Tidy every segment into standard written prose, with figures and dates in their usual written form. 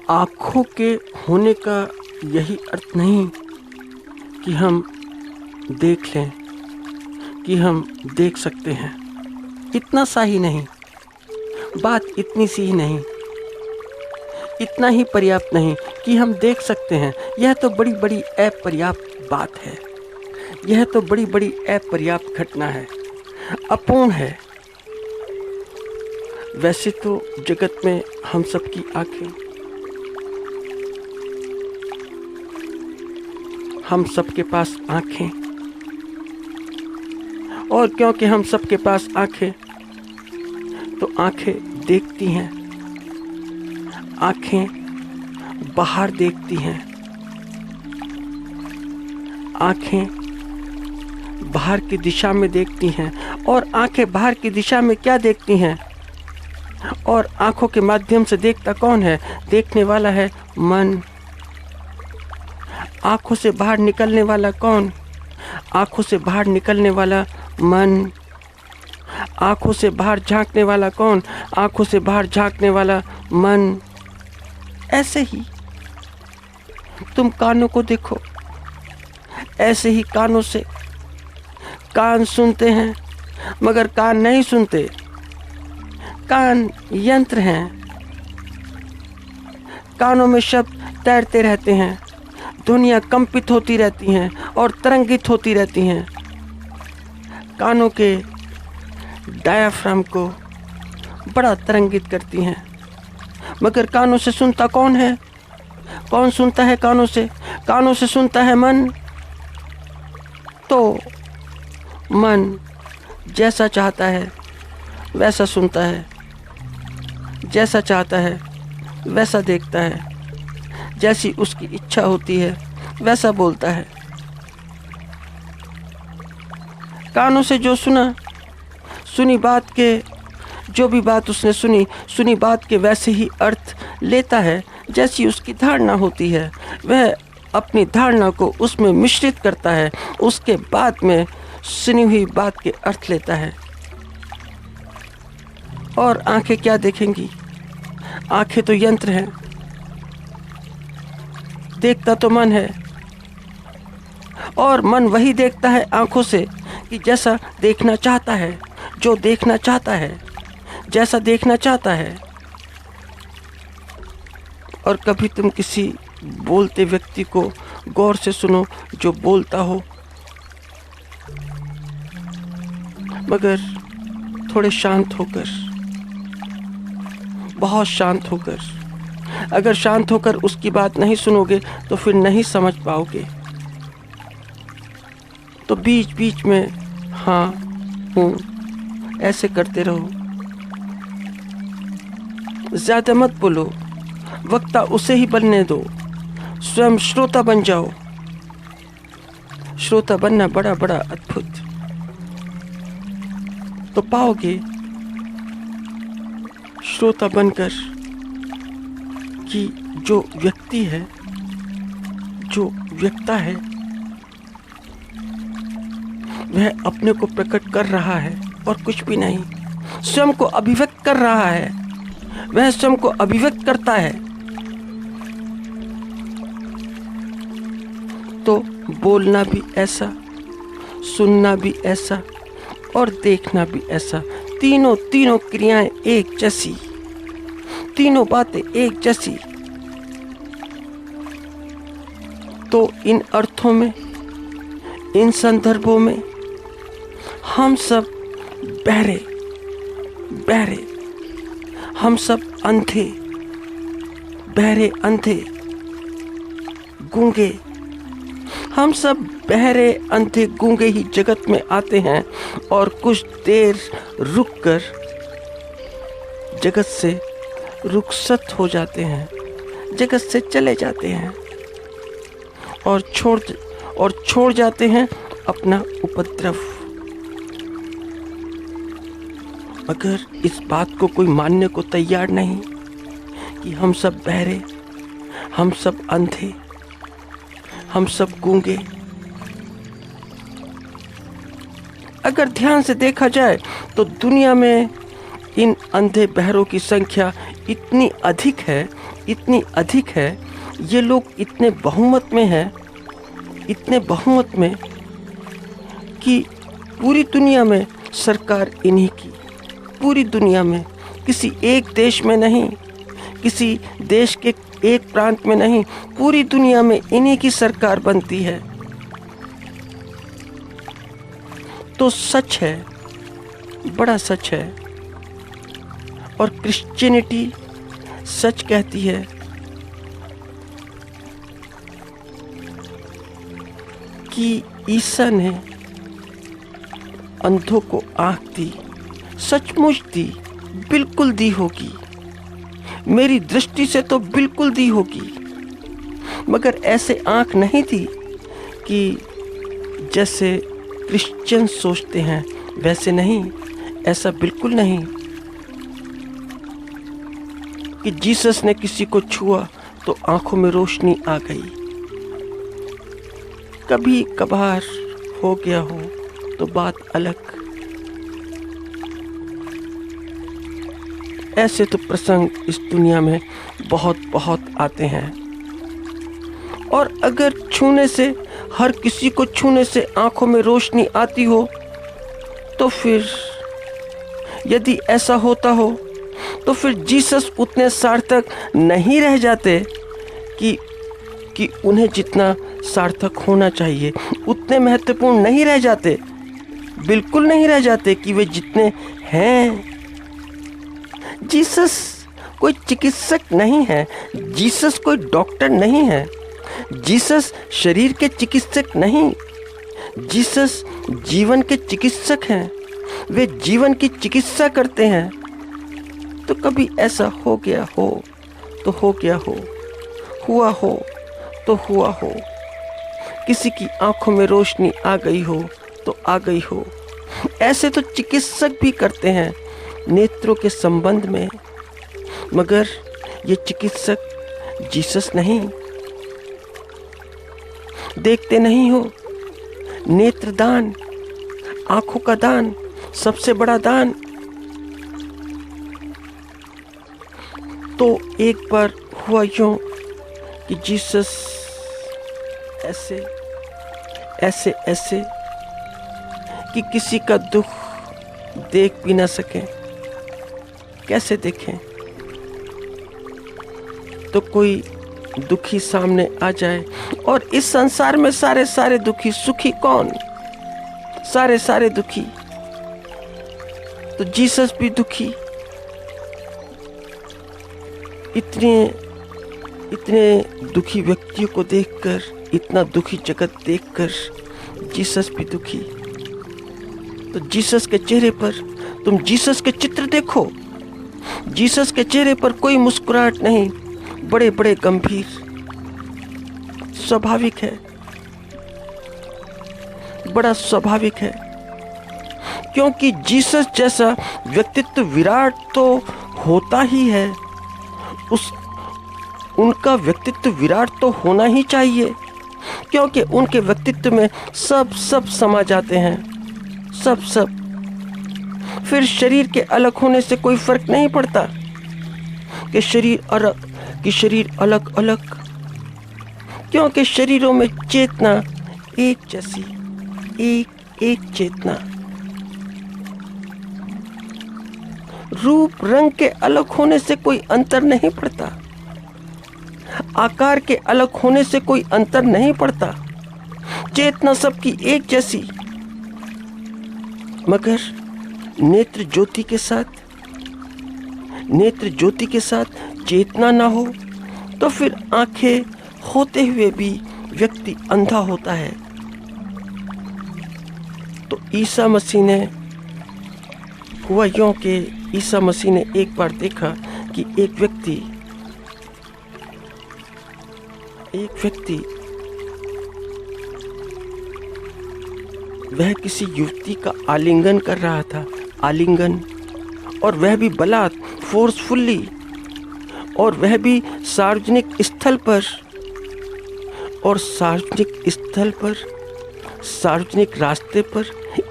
आँखों के होने का यही अर्थ नहीं कि हम देख लें, कि हम देख सकते हैं। इतना सा ही नहीं, बात इतनी सी ही नहीं, इतना ही पर्याप्त नहीं कि हम देख सकते हैं। यह तो बड़ी बड़ी अपर्याप्त बात है, यह तो बड़ी बड़ी अपर्याप्त घटना है, अपूर्ण है। वैसे तो जगत में हम सबकी आंखें, हम सबके पास आंखें, और क्योंकि हम सबके पास आंखें, तो आंखें देखती हैं, आंखें बाहर देखती हैं, आंखें बाहर की दिशा में देखती हैं। और आंखें बाहर की दिशा में क्या देखती हैं? और आंखों के माध्यम से देखता कौन है? देखने वाला है मन। आंखों से बाहर निकलने वाला कौन? आंखों से बाहर निकलने वाला मन। आंखों से बाहर झांकने वाला कौन? आंखों से बाहर झांकने वाला मन। ऐसे ही तुम कानों को देखो, ऐसे ही कानों से कान सुनते हैं, मगर कान नहीं सुनते। कान यंत्र हैं, कानों में शब्द तैरते रहते हैं, ध्वनियाँ कंपित होती रहती हैं और तरंगित होती रहती हैं। कानों के डायाफ्राम को बड़ा तरंगित करती हैं, मगर कानों से सुनता कौन है? कौन सुनता है कानों से? कानों से सुनता है मन। तो मन जैसा चाहता है वैसा सुनता है, जैसा चाहता है वैसा देखता है, जैसी उसकी इच्छा होती है वैसा बोलता है। कानों से जो सुना, सुनी बात के, जो भी बात उसने सुनी, सुनी बात के वैसे ही अर्थ लेता है जैसी उसकी धारणा होती है। वह अपनी धारणा को उसमें मिश्रित करता है, उसके बाद में सुनी हुई बात के अर्थ लेता है। और आंखें क्या देखेंगी? आंखें तो यंत्र हैं, देखता तो मन है, और मन वही देखता है आंखों से कि जैसा देखना चाहता है, जो देखना चाहता है, जैसा देखना चाहता है। और कभी तुम किसी बोलते व्यक्ति को गौर से सुनो जो बोलता हो, मगर थोड़े शांत होकर, बहुत शांत होकर। अगर शांत होकर उसकी बात नहीं सुनोगे तो फिर नहीं समझ पाओगे। तो बीच बीच में हाँ हूँ ऐसे करते रहो, ज्यादा मत बोलो, वक्ता उसे ही बनने दो, स्वयं श्रोता बन जाओ। श्रोता बनना बड़ा बड़ा अद्भुत। तो पाओगे श्रोता बनकर कि जो व्यक्ति है, जो व्यक्ता है, वह अपने को प्रकट कर रहा है और कुछ भी नहीं, स्वयं को अभिव्यक्त कर रहा है। वह स्वयं को अभिव्यक्त करता है। तो बोलना भी ऐसा, सुनना भी ऐसा और देखना भी ऐसा, तीनों क्रियाएं एक जैसी, तीनों बातें एक जैसी। तो इन अर्थों में, इन संदर्भों में हम सब बहरे, बहरे, हम सब अंधे, बहरे अंधे, गूंगे, हम सब बहरे अंधे गूंगे ही जगत में आते हैं और कुछ देर रुककर जगत से रुखसत हो जाते हैं, जगत से चले जाते हैं और छोड़ जाते हैं अपना उपद्रव। मगर इस बात को कोई मानने को तैयार नहीं कि हम सब बहरे, हम सब अंधे, हम सब गूंगे। अगर ध्यान से देखा जाए तो दुनिया में इन अंधे बहरों की संख्या इतनी अधिक है, ये लोग इतने बहुमत में हैं, इतने बहुमत में कि पूरी दुनिया में सरकार इन्हीं की, पूरी दुनिया में, किसी एक देश में नहीं, किसी देश के एक प्रांत में नहीं, पूरी दुनिया में इन्हीं की सरकार बनती है। तो सच है, बड़ा सच है। और क्रिश्चियनिटी सच कहती है कि ईसा ने अंधों को आँख दी, सचमुच दी, बिल्कुल दी होगी, मेरी दृष्टि से तो बिल्कुल दी होगी, मगर ऐसे आँख नहीं दी कि जैसे क्रिश्चियन सोचते हैं, वैसे नहीं, ऐसा बिल्कुल नहीं कि जीसस ने किसी को छुआ तो आंखों में रोशनी आ गई। कभी कभार हो गया हो तो बात अलग, ऐसे तो प्रसंग इस दुनिया में बहुत आते हैं। और अगर छूने से, हर किसी को छूने से आंखों में रोशनी आती हो, तो फिर यदि ऐसा होता हो तो फिर जीसस उतने सार्थक नहीं रह जाते कि उन्हें जितना सार्थक होना चाहिए, उतने महत्वपूर्ण नहीं रह जाते, बिल्कुल नहीं रह जाते कि वे जितने हैं। जीसस कोई चिकित्सक नहीं है, जीसस कोई डॉक्टर नहीं है, जीसस शरीर के चिकित्सक नहीं, जीसस जीवन के चिकित्सक हैं, वे जीवन की चिकित्सा करते हैं। तो कभी ऐसा हो गया हो तो हो गया हो, हुआ हो तो हुआ हो, किसी की आंखों में रोशनी आ गई हो तो आ गई हो। ऐसे तो चिकित्सक भी करते हैं नेत्रों के संबंध में, मगर ये चिकित्सक जीसस नहीं। देखते नहीं हो, नेत्रदान, आंखों का दान, सबसे बड़ा दान। तो एक बार हुआ यूं कि जीसस ऐसे कि किसी का दुख देख भी ना सके। कैसे देखें? तो कोई दुखी सामने आ जाए, और इस संसार में सारे दुखी, सुखी कौन? सारे दुखी। तो जीसस भी दुखी। इतने दुखी व्यक्तियों को देखकर, इतना दुखी जगत देखकर जीसस भी दुखी। तो जीसस के चेहरे पर, तुम जीसस के चित्र देखो, जीसस के चेहरे पर कोई मुस्कुराहट नहीं, बड़े बड़े गंभीर। स्वाभाविक है, बड़ा स्वाभाविक है, क्योंकि जीसस जैसा व्यक्तित्व विराट तो होता ही है, उनका व्यक्तित्व विराट तो होना ही चाहिए, क्योंकि उनके व्यक्तित्व में सब समा जाते हैं, सब। फिर शरीर के अलग होने से कोई फर्क नहीं पड़ता कि शरीर अलग, क्योंकि शरीरों में चेतना एक जैसी, एक चेतना। रूप रंग के अलग होने से कोई अंतर नहीं पड़ता, आकार के अलग होने से कोई अंतर नहीं पड़ता, चेतना सबकी एक जैसी। मगर नेत्र ज्योति के साथ चेतना ना हो तो फिर आंखें होते हुए भी व्यक्ति अंधा होता है। तो ईसा मसीह ने, हुआ यूं कि ईसा मसीह ने एक बार देखा कि एक व्यक्ति वह किसी युवती का आलिंगन कर रहा था, आलिंगन, और वह भी बलात्, फोर्सफुल्ली, और वह भी सार्वजनिक स्थल पर, और सार्वजनिक रास्ते पर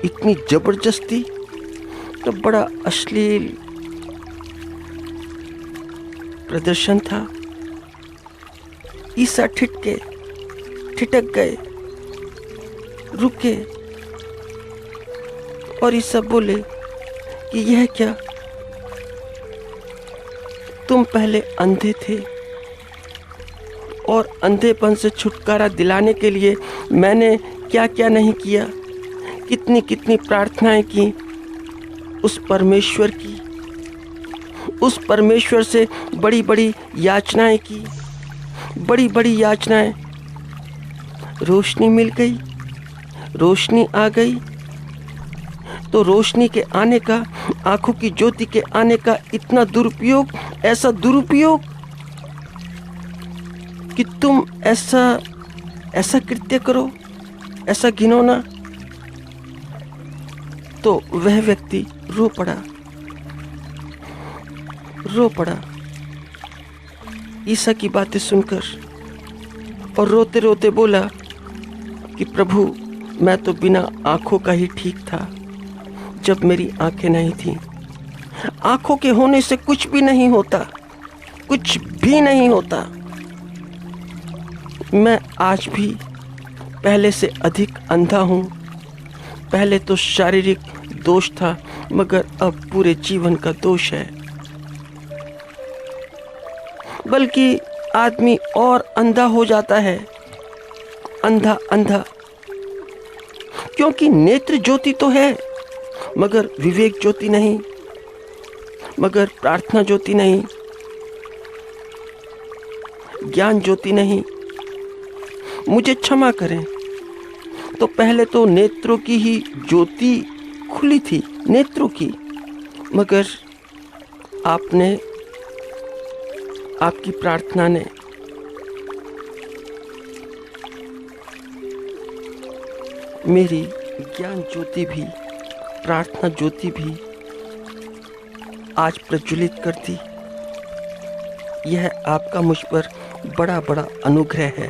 इतनी जबरदस्ती। तो बड़ा अश्लील प्रदर्शन था। ईसा ठिठक गए, रुके और ईसा बोले कि यह क्या, तुम पहले अंधे थे और अंधेपन से छुटकारा दिलाने के लिए मैंने क्या क्या नहीं किया, कितनी कितनी प्रार्थनाएं की उस परमेश्वर की, उस परमेश्वर से बड़ी बड़ी याचनाएं की, बड़ी बड़ी याचनाएं। रोशनी मिल गई, रोशनी आ गई, तो रोशनी के आने का, आंखों की ज्योति के आने का इतना दुरुपयोग, ऐसा दुरुपयोग कि तुम ऐसा कृत्य करो, ऐसा घिनौना। तो वह व्यक्ति रो पड़ा ईसा की बातें सुनकर, और रोते रोते बोला कि प्रभु, मैं तो बिना आंखों का ही ठीक था जब मेरी आंखें नहीं थीं। आंखों के होने से कुछ भी नहीं होता, कुछ भी नहीं होता। मैं आज भी पहले से अधिक अंधा हूँ। पहले तो शारीरिक दोष था, मगर अब पूरे जीवन का दोष है। बल्कि आदमी और अंधा हो जाता है, अंधा, क्योंकि नेत्र ज्योति तो है मगर विवेक ज्योति नहीं, मगर प्रार्थना ज्योति नहीं, ज्ञान ज्योति नहीं। मुझे क्षमा करें। तो पहले तो नेत्रों की ही ज्योति खुली थी, नेत्रों की, मगर आपकी प्रार्थना ने मेरी ज्ञान ज्योति भी, प्रार्थना ज्योति भी आज प्रज्वलित कर दी। यह आपका मुझ पर बड़ा बड़ा अनुग्रह है।